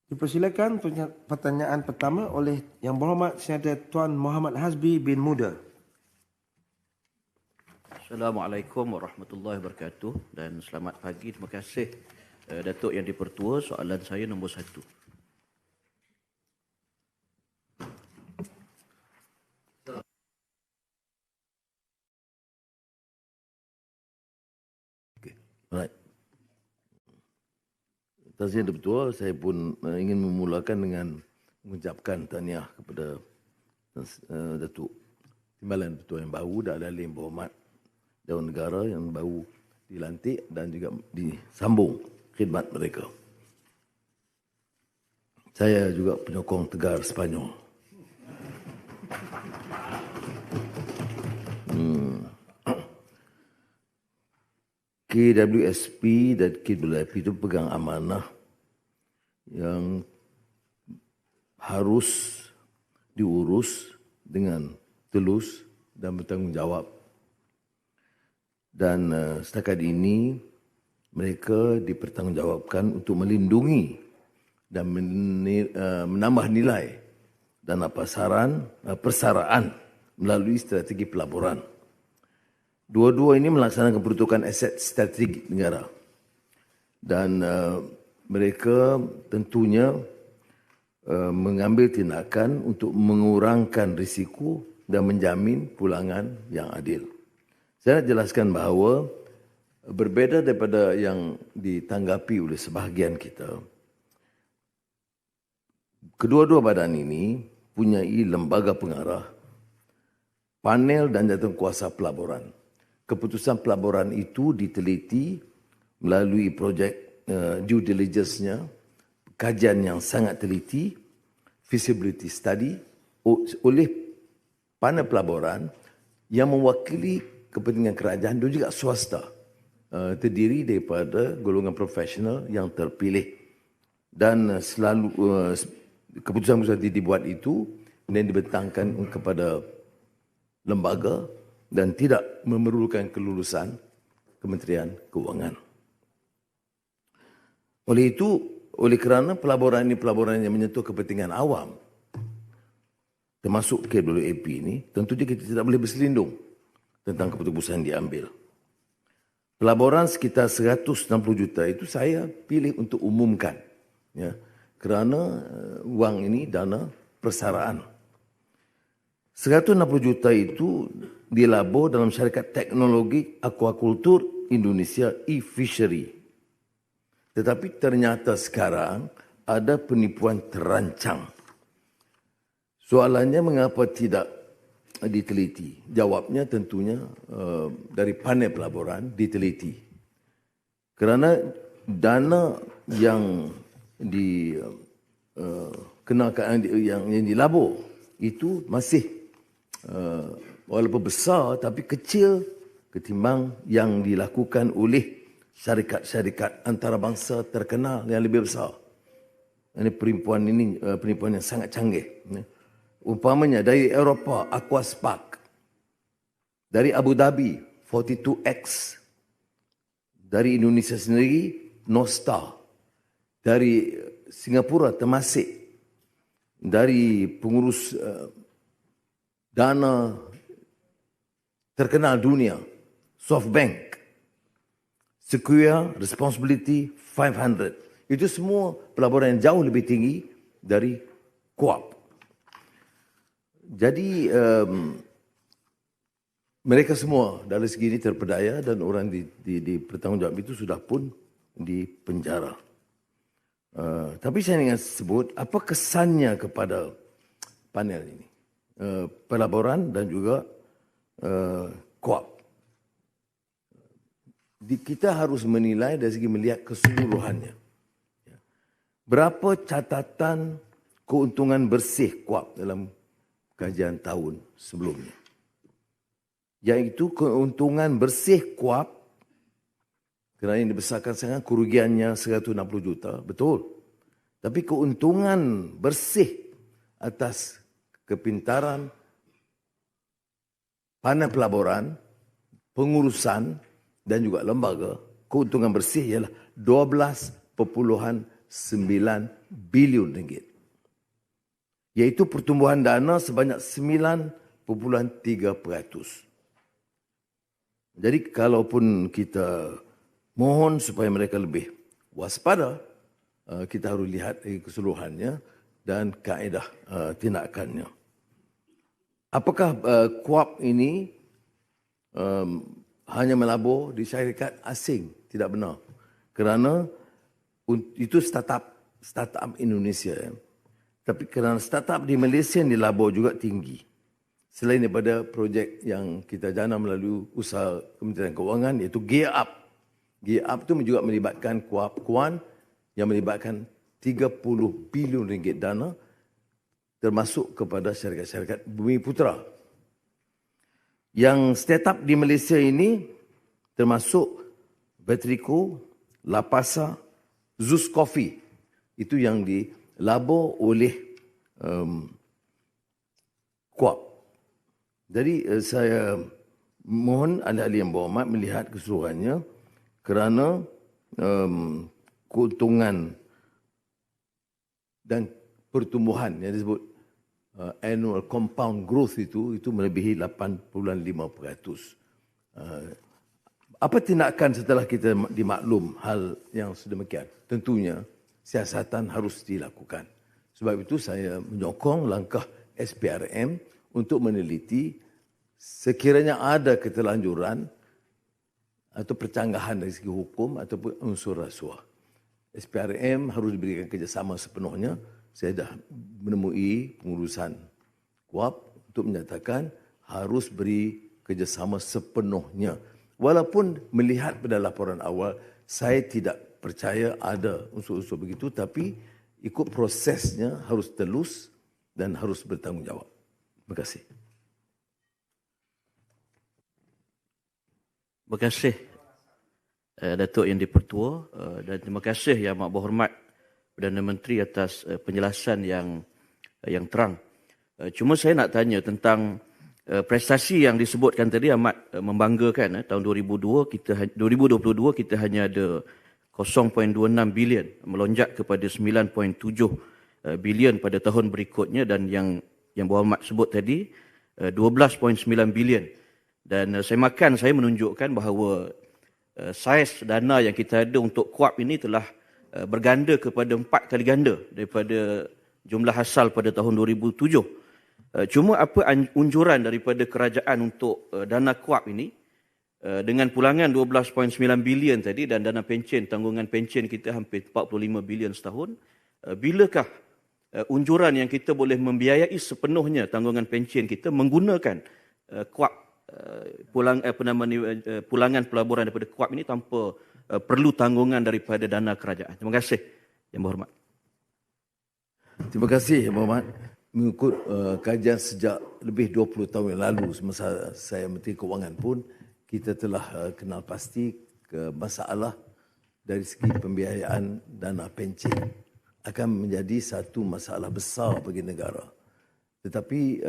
Dipersilakan pertanyaan pertama oleh Yang Berhormat Senator Tuan Muhammad Hasbi bin Muda. Assalamualaikum warahmatullahi wabarakatuh dan selamat pagi. Terima kasih Datuk Yang di-Pertua. Soalan saya nombor 1. Baik. Atas Yang di-Pertua, saya pun ingin memulakan dengan mengucapkan tahniah kepada Datuk Timbalan Pertua yang baru dan ahli yang berhormat Dewan Negara yang baru dilantik dan juga disambung khidmat mereka. Saya juga penyokong tegar Sepanyol. KWSP dan KWSP itu pegang amanah yang harus diurus dengan telus dan bertanggungjawab. Dan setakat ini mereka dipertanggungjawabkan untuk melindungi dan menambah nilai dan persaraan melalui strategi pelaburan. Dua-dua ini melaksanakan peruntukan aset strategi negara. Dan mereka tentunya mengambil tindakan untuk mengurangkan risiko dan menjamin pulangan yang adil. Saya nak jelaskan bahawa berbeza daripada yang ditanggapi oleh sebahagian kita, kedua-dua badan ini punyai lembaga pengarah, panel dan jawatankuasa pelaburan. Keputusan pelaburan itu diteliti melalui projek due diligence-nya, kajian yang sangat teliti, feasibility study oleh panel pelaburan yang mewakili kepentingan kerajaan dan juga swasta, terdiri daripada golongan profesional yang terpilih. Dan selalu keputusan-keputusan dibuat itu dan dibentangkan kepada lembaga dan tidak memerlukan kelulusan Kementerian Keuangan. Oleh kerana pelaburan ini pelaburan yang menyentuh kepentingan awam, termasuk KWAP ini, tentunya kita tidak boleh berselindung tentang keputusan yang diambil. Pelaburan sekitar 160 juta itu saya pilih untuk umumkan, ya, kerana wang ini dana persaraan. 160 juta itu dilabur dalam syarikat teknologi aquakultur Indonesia e-Fishery. Tetapi ternyata sekarang ada penipuan terancang. Soalannya mengapa tidak diteliti? Jawabnya tentunya dari panel pelaburan diteliti. Kerana dana yang dikenakan yang dilabur itu masih walaupun besar tapi kecil ketimbang yang dilakukan oleh syarikat-syarikat antarabangsa terkenal yang lebih besar. Ini penipuan yang sangat canggih. Umpamanya dari Eropah, Aquaspark. Dari Abu Dhabi, 42X. Dari Indonesia sendiri, Nostar. Dari Singapura, Temasek. Dari pengurus dana terkenal dunia, SoftBank. Sequoia Responsibility 500. Itu semua pelaburan yang jauh lebih tinggi dari KWAP. Jadi mereka semua dari segi ini terpedaya dan orang di pertanggungjawab itu sudah pun dipenjara. Tapi saya ingin sebut apa kesannya kepada panel ini. Pelaburan dan juga KWAP. Kita harus menilai dari segi melihat keseluruhannya. Berapa catatan keuntungan bersih KWAP dalam kajian tahun sebelumnya? Iaitu keuntungan bersih KWAP, kerana yang dibesarkan sangat kerugiannya 160 juta, betul. Tapi keuntungan bersih atas kepintaran, panel pelaburan, pengurusan dan juga lembaga, keuntungan bersih ialah 12.8 bilion ringgit. Iaitu pertumbuhan dana sebanyak 9.3%. Jadi kalaupun kita mohon supaya mereka lebih waspada, kita harus lihat keseluruhannya dan kaedah tindakannya. Apakah KUAP ini hanya melabur di syarikat asing? Tidak benar. Kerana itu startup Indonesia. Tapi kerana startup di Malaysia yang dilabur juga tinggi. Selain daripada projek yang kita jana melalui usaha Kementerian Keuangan iaitu Gear Up. Gear Up itu juga melibatkan KUAP yang melibatkan 30 bilion ringgit dana termasuk kepada syarikat-syarikat Bumi Putera. Yang startup di Malaysia ini termasuk Betrico, La Pasa, Zeus Coffee. Itu yang dilabur oleh KUAP. Jadi saya mohon ahli-ahli yang berhormat melihat keseluruhannya kerana keuntungan dan pertumbuhan yang disebut annual compound growth itu melebihi 8.5%. Apa tindakan setelah kita dimaklum hal yang sedemikian? Tentunya siasatan harus dilakukan. Sebab itu saya menyokong langkah SPRM untuk meneliti sekiranya ada keterlanjuran atau percanggahan dari segi hukum ataupun unsur rasuah. SPRM harus diberikan kerjasama sepenuhnya. Saya dah menemui pengurusan KUAP untuk menyatakan harus beri kerjasama sepenuhnya. Walaupun melihat pada laporan awal, saya tidak percaya ada unsur-unsur begitu, tapi ikut prosesnya harus telus dan harus bertanggungjawab. Terima kasih. Terima kasih Datuk Yang di-Pertua dan terima kasih Yang Amat Berhormat Perdana Menteri atas penjelasan yang terang. Cuma saya nak tanya tentang prestasi yang disebutkan tadi amat membanggakan. Tahun 2022 kita hanya ada 0.26 bilion melonjak kepada 9.7 bilion pada tahun berikutnya dan yang berhormat sebut tadi 12.9 bilion. Dan saya menunjukkan bahawa saiz dana yang kita ada untuk KUAP ini telah berganda kepada 4 kali ganda daripada jumlah asal pada tahun 2007. Cuma apa unjuran daripada kerajaan untuk dana KUAP ini dengan pulangan 12.9 bilion tadi dan dana pencen, tanggungan pencen kita hampir 45 bilion setahun. Bilakah unjuran yang kita boleh membiayai sepenuhnya tanggungan pencen kita menggunakan KUAP pulangan pelaburan daripada KUAP ini tanpa perlu tanggungan daripada dana kerajaan? Terima kasih Yang Berhormat. Terima kasih Yang Berhormat. Mengikut kajian sejak lebih 20 tahun yang lalu semasa saya Menteri Keuangan pun kita telah kenal pasti ke masalah dari segi pembiayaan dana pencen akan menjadi satu masalah besar bagi negara. Tetapi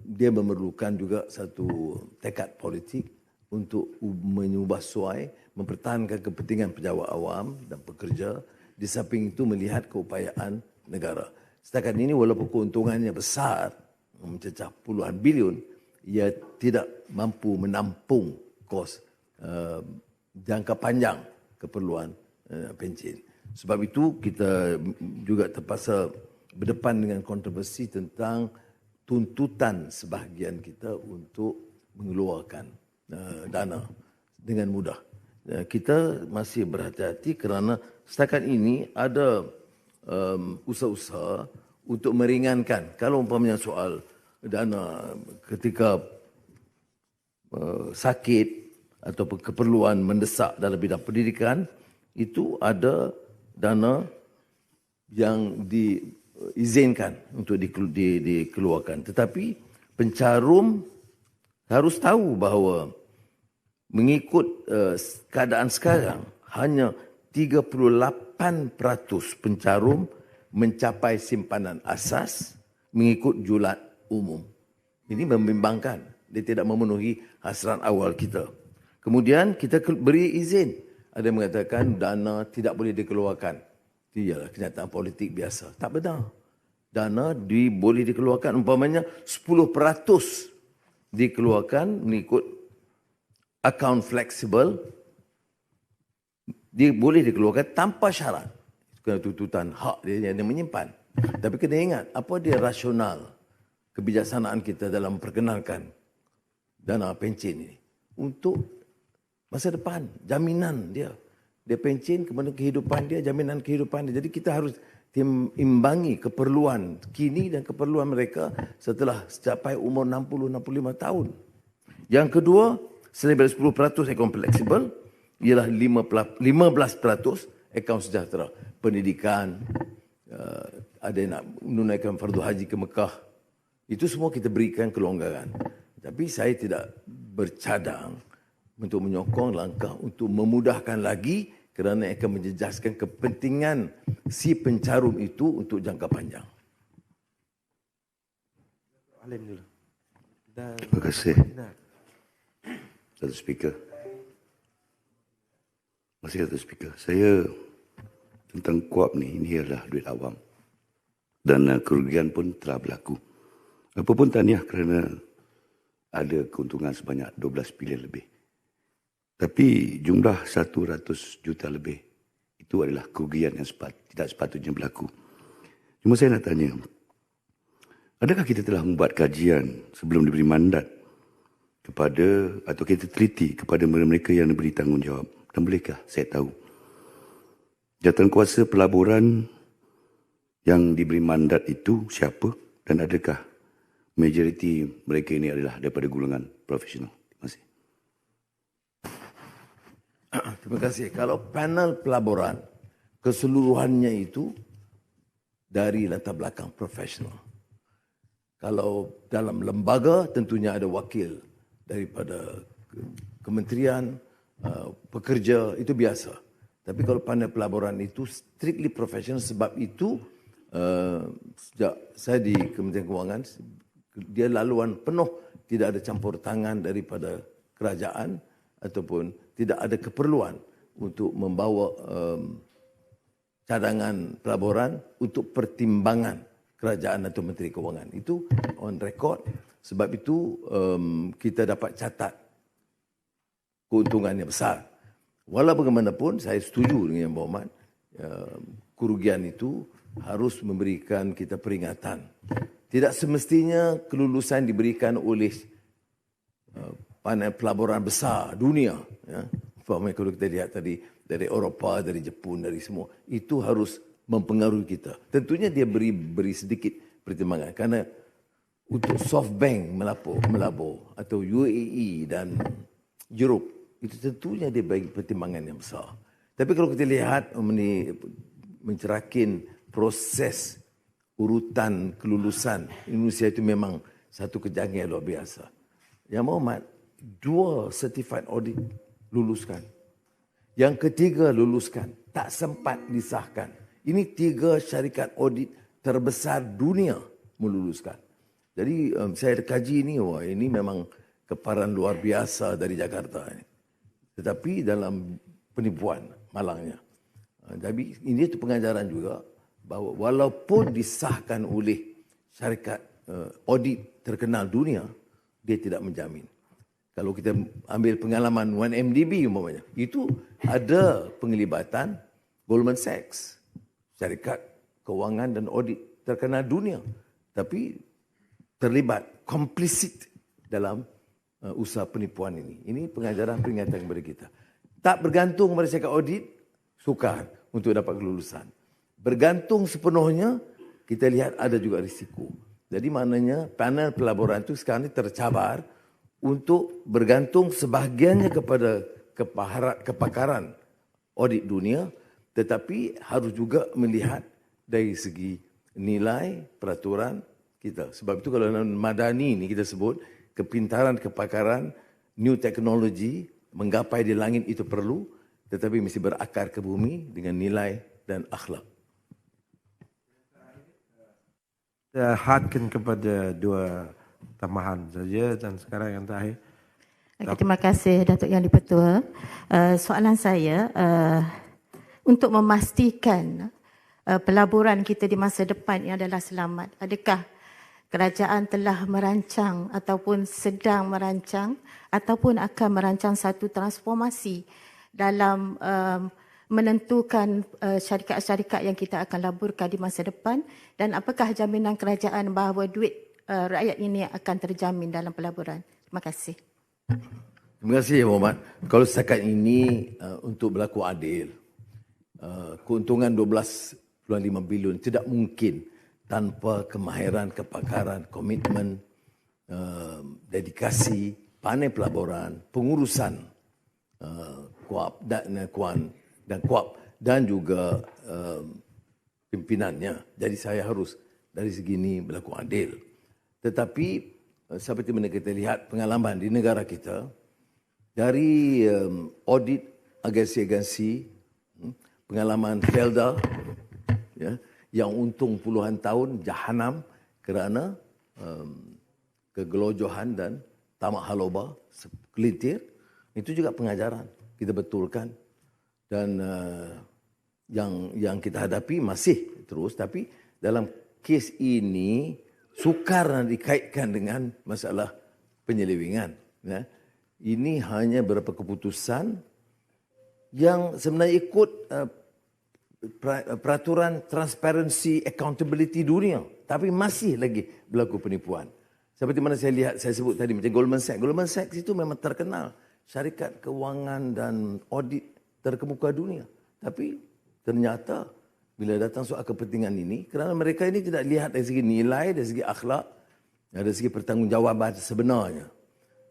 dia memerlukan juga satu tekad politik untuk mengubah suai, mempertahankan kepentingan pejabat awam dan pekerja, di samping itu melihat keupayaan negara. Setakat ini walaupun keuntungannya besar, mencecah puluhan bilion, ia tidak mampu menampung kos jangka panjang keperluan pencen. Sebab itu kita juga terpaksa berdepan dengan kontroversi tentang tuntutan sebahagian kita untuk mengeluarkan dana dengan mudah. Kita masih berhati-hati kerana setakat ini ada usaha-usaha untuk meringankan. Kalau umpamanya soal dana ketika sakit ataupun keperluan mendesak dalam bidang pendidikan, itu ada dana yang diizinkan untuk dikeluarkan. Tetapi pencarum harus tahu bahawa mengikut keadaan sekarang, hanya 38% pencarum mencapai simpanan asas mengikut julat umum. Ini membimbangkan. Dia tidak memenuhi hasrat awal kita. Kemudian kita beri izin. Ada yang mengatakan dana tidak boleh dikeluarkan Itu ialah kenyataan politik biasa. Tak benar. Dana boleh dikeluarkan, umpamanya 10% dikeluarkan mengikut akaun fleksibel, dia boleh dikeluarkan tanpa syarat. Kerana tuntutan hak dia yang menyimpan. Tapi kena ingat, apa dia rasional kebijaksanaan kita dalam memperkenalkan dana pencen ini? Untuk masa depan, jaminan dia. Dia pencen, kemudian kehidupan dia, jaminan kehidupan dia. Jadi kita harus imbangi keperluan kini dan keperluan mereka setelah capai umur 60-65 tahun. Yang kedua, selain dari 10% akaun fleksibel, ialah 15% akaun sejahtera. Pendidikan, ada yang nak menunaikan fardu haji ke Mekah. Itu semua kita berikan kelonggaran. Tapi saya tidak bercadang untuk menyokong langkah untuk memudahkan lagi kerana akan menjejaskan kepentingan si pencarum itu untuk jangka panjang. Alim dulu. Dan Terima kasih, Datuk Speaker. Terima kasih, Datuk Speaker. Saya tentang KUAP ini adalah duit awam. Dan kerugian pun telah berlaku. Apapun tahniah kerana ada keuntungan sebanyak 12 bilion lebih. Tapi jumlah 100 juta lebih itu adalah kerugian yang tidak sepatutnya berlaku. Cuma saya nak tanya, adakah kita telah membuat kajian sebelum diberi mandat kepada atau kita teliti kepada mereka yang diberi tanggungjawab? Dan bolehkah saya tahu jawatankuasa pelaburan yang diberi mandat itu siapa dan adakah majoriti mereka ini adalah daripada golongan profesional? Terima kasih. Terima kasih. Kalau panel pelaburan keseluruhannya itu dari latar belakang profesional. Kalau dalam lembaga tentunya ada wakil daripada kementerian, pekerja, itu biasa. Tapi kalau panel pelaburan itu strictly professional, sebab itu sejak saya di Kementerian Kewangan, dia laluan penuh, tidak ada campur tangan daripada kerajaan ataupun tidak ada keperluan untuk membawa cadangan pelaburan untuk pertimbangan kerajaan atau Menteri Kewangan. Itu on record. Sebab itu kita dapat catat keuntungannya besar. Walau bagaimanapun, saya setuju dengan Yang Berhormat, kerugian itu harus memberikan kita peringatan. Tidak semestinya kelulusan diberikan oleh panel pelaburan besar dunia. Ya. Kalau kita lihat tadi, dari Eropah, dari Jepun, dari semua. Itu harus mempengaruhi kita. Tentunya dia beri sedikit pertimbangan. Kerana untuk SoftBank melabur atau UAE dan Europe, itu tentunya dia bagi pertimbangan yang besar. Tapi kalau kita lihat mencerakin proses urutan kelulusan Indonesia itu memang satu kejanggalan luar biasa. Yang Berhormat, 2 certified audit luluskan. Yang ketiga luluskan, tak sempat disahkan. Ini 3 syarikat audit terbesar dunia meluluskan. Jadi saya kaji ini, wah ini memang keparan luar biasa dari Jakarta ini. Tetapi dalam penipuan malangnya. Jadi ini itu pengajaran juga bahawa walaupun disahkan oleh syarikat audit terkenal dunia, dia tidak menjamin. Kalau kita ambil pengalaman 1MDB umpamanya, itu ada penglibatan Goldman Sachs, syarikat kewangan dan audit terkenal dunia, tapi terlibat, komplisit dalam usaha penipuan ini. Ini pengajaran peringatan kepada kita. Tak bergantung pada syarikat audit, sukar untuk dapat kelulusan. Bergantung sepenuhnya, kita lihat ada juga risiko. Jadi maknanya panel pelaburan itu sekarang ini tercabar untuk bergantung sebahagiannya kepada kepakaran audit dunia, tetapi harus juga melihat dari segi nilai peraturan kita. Sebab itu kalau madani ini kita sebut, kepintaran, kepakaran, new technology, menggapai di langit itu perlu, tetapi mesti berakar ke bumi dengan nilai dan akhlak. Saya hadkan kepada 2 tambahan saja dan sekarang yang terakhir. Okay, terima kasih Datuk Yang Di-Pertua. Soalan saya untuk memastikan pelaburan kita di masa depan ini adalah selamat? Adakah kerajaan telah merancang ataupun sedang merancang ataupun akan merancang satu transformasi dalam menentukan syarikat-syarikat yang kita akan laburkan di masa depan, dan apakah jaminan kerajaan bahawa duit rakyat ini akan terjamin dalam pelaburan? Terima kasih. Terima kasih, Muhammad. Kalau setakat ini untuk berlaku adil, keuntungan 12.5 bilion tidak mungkin tanpa kemahiran, kepakaran, komitmen, dedikasi, pandai pelaburan, pengurusan KUAP dan KUAP dan juga pimpinannya. Jadi saya harus dari segi ini berlaku adil. Tetapi seperti mana kita lihat pengalaman di negara kita, dari audit agensi-agensi, pengalaman Felda, ya, yang untung puluhan tahun jahanam kerana kegelojohan dan tamak haloba sekelintir, itu juga pengajaran kita betulkan. Dan yang kita hadapi masih terus, tapi dalam kes ini sukar dikaitkan dengan masalah penyelewengan. Ya. Ini hanya beberapa keputusan yang sebenarnya ikut peraturan transparency accountability dunia, tapi masih lagi berlaku penipuan. Seperti mana saya lihat, saya sebut tadi macam Goldman Sachs. Goldman Sachs itu memang terkenal syarikat kewangan dan audit terkemuka dunia. Tapi ternyata bila datang soal kepentingan ini, kerana mereka ini tidak lihat dari segi nilai, dari segi akhlak, dari segi pertanggungjawaban sebenarnya.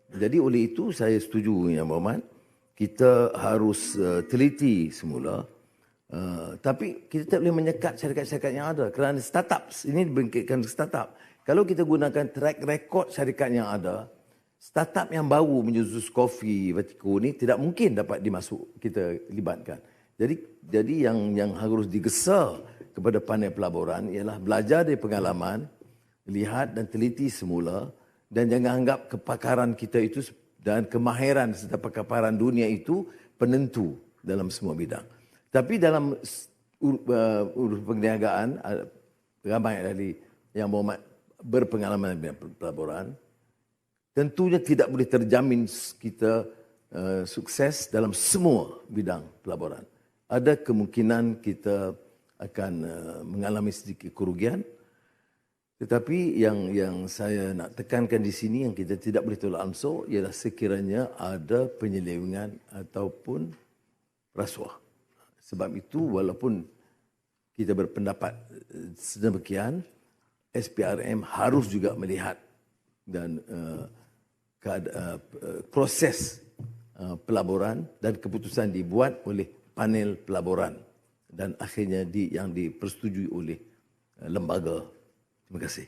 Jadi oleh itu saya setuju, ya Muhammad, kita harus teliti semula. Tapi kita tak boleh menyekat syarikat-syarikat yang ada, kerana startups ini dibangkitkan startup. Kalau kita gunakan track record syarikat yang ada, startup yang baru menjuzus kopi Vertico ni tidak mungkin dapat kita libatkan. Jadi yang harus digesa kepada pandai pelaburan ialah belajar dari pengalaman, lihat dan teliti semula, dan jangan anggap kepakaran kita itu dan kemahiran serta kepakaran dunia itu penentu dalam semua bidang. Tapi dalam urus perniagaan, ramai dari yang berpengalaman dalam pelaburan, tentunya tidak boleh terjamin kita sukses dalam semua bidang pelaburan. Ada kemungkinan kita akan mengalami sedikit kerugian. Tetapi yang saya nak tekankan di sini yang kita tidak boleh tolak ansur ialah sekiranya ada penyelewengan ataupun rasuah. Sebab itu walaupun kita berpendapat sedemikian, SPRM harus juga melihat dan proses pelaburan dan keputusan dibuat oleh panel pelaburan dan akhirnya yang dipersetujui oleh lembaga. Terima kasih.